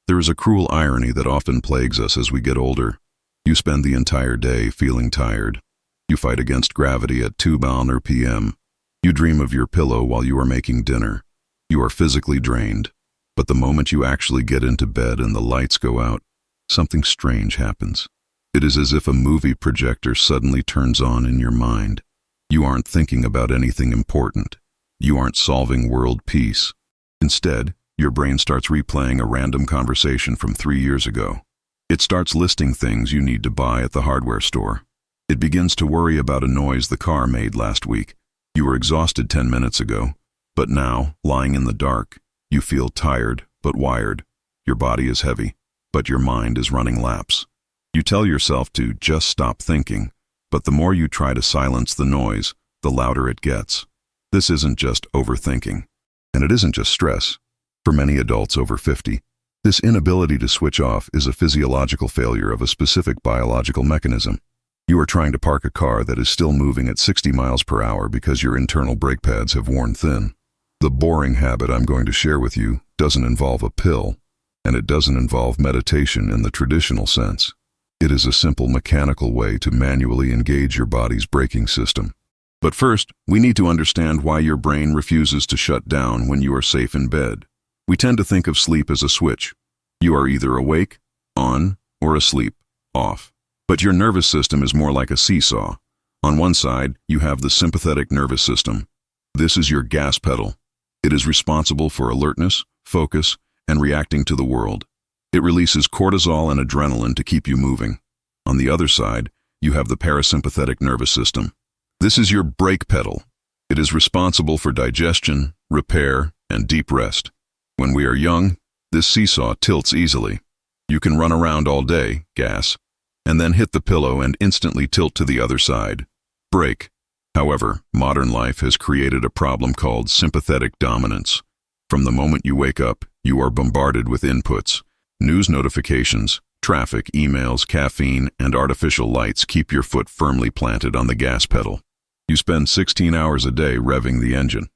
There is a cruel irony that often plagues us as we get older. You spend the entire day feeling tired. You fight against gravity at 2 p.m. You dream of your pillow while you are making dinner. You are physically drained. But the moment you actually get into bed and the lights go out, something strange happens. It is as if a movie projector suddenly turns on in your mind. You aren't thinking about anything important. You aren't solving world peace. Instead, your brain starts replaying a random conversation from 3 years ago. It starts listing things you need to buy at the hardware store. It begins to worry about a noise the car made last week. You were exhausted 10 minutes ago, but now, lying in the dark, you feel tired but wired. Your body is heavy, but your mind is running laps. You tell yourself to just stop thinking, but the more you try to silence the noise, the louder it gets. This isn't just overthinking, and it isn't just stress. For many adults over 50, this inability to switch off is a physiological failure of a specific biological mechanism. You are trying to park a car that is still moving at 60 miles per hour because your internal brake pads have worn thin. The boring habit I'm going to share with you doesn't involve a pill, and it doesn't involve meditation in the traditional sense. It is a simple mechanical way to manually engage your body's braking system. But first, we need to understand why your brain refuses to shut down when you are safe in bed. We tend to think of sleep as a switch. You are either awake, on, or asleep, off. But your nervous system is more like a seesaw. On one side, you have the sympathetic nervous system. This is your gas pedal. It is responsible for alertness, focus, and reacting to the world. It releases cortisol and adrenaline to keep you moving. On the other side, you have the parasympathetic nervous system. This is your brake pedal. It is responsible for digestion, repair, and deep rest. When we are young, this seesaw tilts easily. You can run around all day, gas, and then hit the pillow and instantly tilt to the other side, brake. However, modern life has created a problem called sympathetic dominance. From the moment you wake up, you are bombarded with inputs. News notifications, traffic, emails, caffeine, and artificial lights keep your foot firmly planted on the gas pedal. You spend 16 hours a day revving the engine.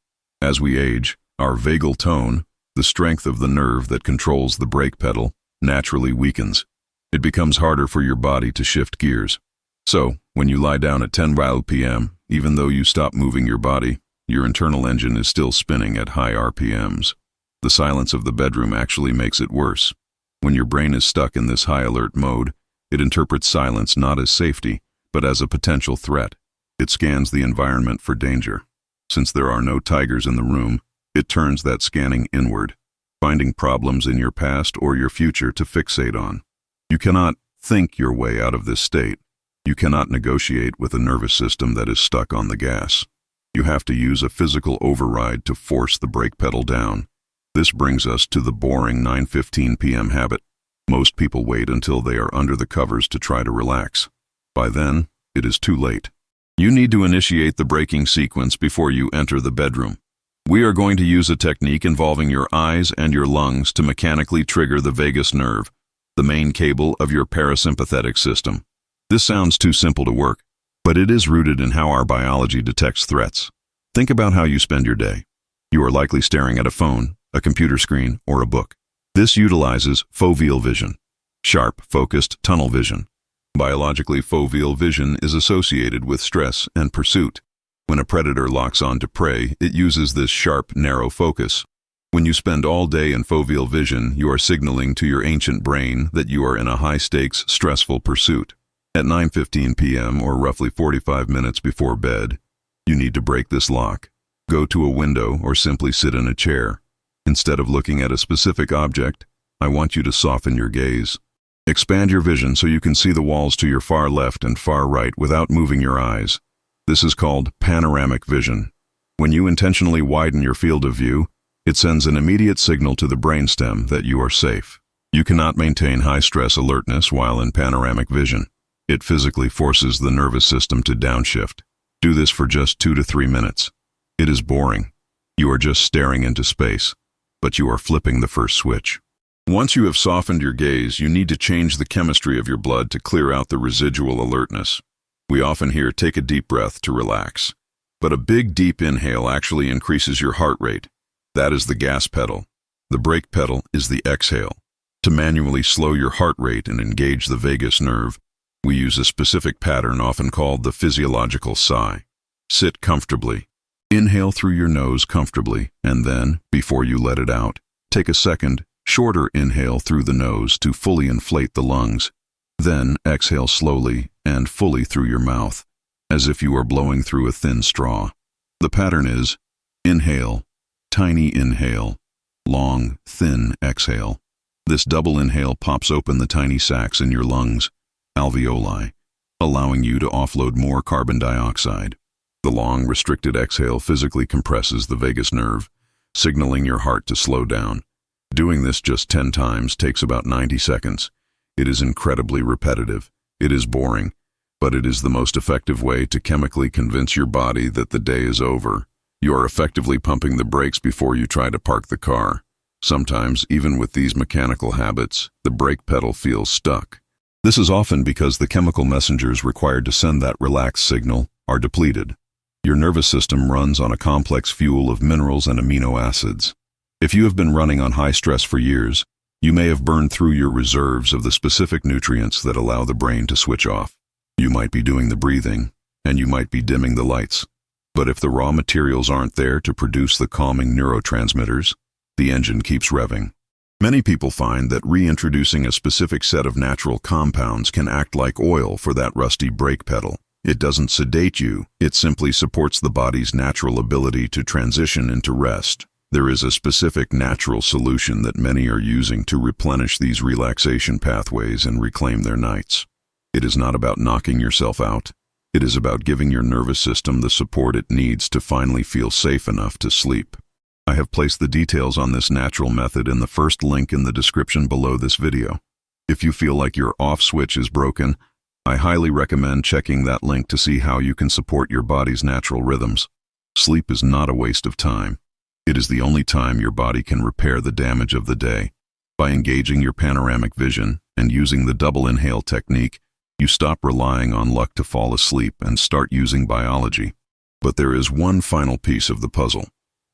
As we age, our vagal tone, the strength of the nerve that controls the brake pedal, naturally weakens. It becomes harder for your body to shift gears. So, when you lie down at 10 p.m., even though you stop moving your body, your internal engine is still spinning at high RPMs. The silence of the bedroom actually makes it worse. When your brain is stuck in this high alert mode, it interprets silence not as safety, but as a potential threat. It scans the environment for danger. Since there are no tigers in the room, it turns that scanning inward, finding problems in your past or your future to fixate on. You cannot think your way out of this state. You cannot negotiate with a nervous system that is stuck on the gas. You have to use a physical override to force the brake pedal down. This brings us to the boring 9:15 p.m. habit. Most people wait until they are under the covers to try to relax. By then, it is too late. You need to initiate the braking sequence before you enter the bedroom. We are going to use a technique involving your eyes and your lungs to mechanically trigger the vagus nerve, the main cable of your parasympathetic system. This sounds too simple to work, but it is rooted in how our biology detects threats. Think about how you spend your day. You are likely staring at a phone, a computer screen, or a book. This utilizes foveal vision, sharp, focused tunnel vision. Biologically, foveal vision is associated with stress and pursuit. When a predator locks on to prey, it uses this sharp, narrow focus. When you spend all day in foveal vision, you are signaling to your ancient brain that you are in a high-stakes, stressful pursuit. At 9:15 p.m., or roughly 45 minutes before bed, you need to break this lock. Go to a window or simply sit in a chair. Instead of looking at a specific object, I want you to soften your gaze. Expand your vision so you can see the walls to your far left and far right without moving your eyes. This is called panoramic vision. When you intentionally widen your field of view, it sends an immediate signal to the brainstem that you are safe. You cannot maintain high-stress alertness while in panoramic vision. It physically forces the nervous system to downshift. Do this for just 2 to 3 minutes. It is boring. You are just staring into space, but you are flipping the first switch. Once you have softened your gaze, you need to change the chemistry of your blood to clear out the residual alertness. We often hear, take a deep breath to relax. But a big, deep inhale actually increases your heart rate. That is the gas pedal. The brake pedal is the exhale. To manually slow your heart rate and engage the vagus nerve, we use a specific pattern often called the physiological sigh. Sit comfortably. Inhale through your nose comfortably, and then, before you let it out, take a second, shorter inhale through the nose to fully inflate the lungs. Then exhale slowly and fully through your mouth, as if you are blowing through a thin straw. The pattern is inhale, tiny inhale, long, thin exhale. This double inhale pops open the tiny sacs in your lungs, alveoli, allowing you to offload more carbon dioxide. The long, restricted exhale physically compresses the vagus nerve, signaling your heart to slow down. Doing this just 10 times takes about 90 seconds. It is incredibly repetitive. It is boring, but it is the most effective way to chemically convince your body that the day is over. You are effectively pumping the brakes before you try to park the car. Sometimes, even with these mechanical habits, the brake pedal feels stuck. This is often because the chemical messengers required to send that relaxed signal are depleted. Your nervous system runs on a complex fuel of minerals and amino acids. If you have been running on high stress for years, you may have burned through your reserves of the specific nutrients that allow the brain to switch off. You might be doing the breathing, and you might be dimming the lights. But if the raw materials aren't there to produce the calming neurotransmitters, the engine keeps revving. Many people find that reintroducing a specific set of natural compounds can act like oil for that rusty brake pedal. It doesn't sedate you, it simply supports the body's natural ability to transition into rest. There is a specific natural solution that many are using to replenish these relaxation pathways and reclaim their nights. It is not about knocking yourself out. It is about giving your nervous system the support it needs to finally feel safe enough to sleep. I have placed the details on this natural method in the first link in the description below this video. If you feel like your off switch is broken, I highly recommend checking that link to see how you can support your body's natural rhythms. Sleep is not a waste of time. It is the only time your body can repair the damage of the day. By engaging your panoramic vision and using the double inhale technique, you stop relying on luck to fall asleep and start using biology. But there is one final piece of the puzzle.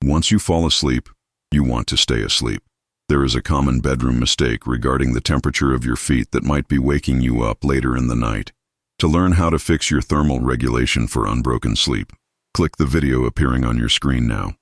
Once you fall asleep, you want to stay asleep. There is a common bedroom mistake regarding the temperature of your feet that might be waking you up later in the night. To learn how to fix your thermal regulation for unbroken sleep, click the video appearing on your screen now.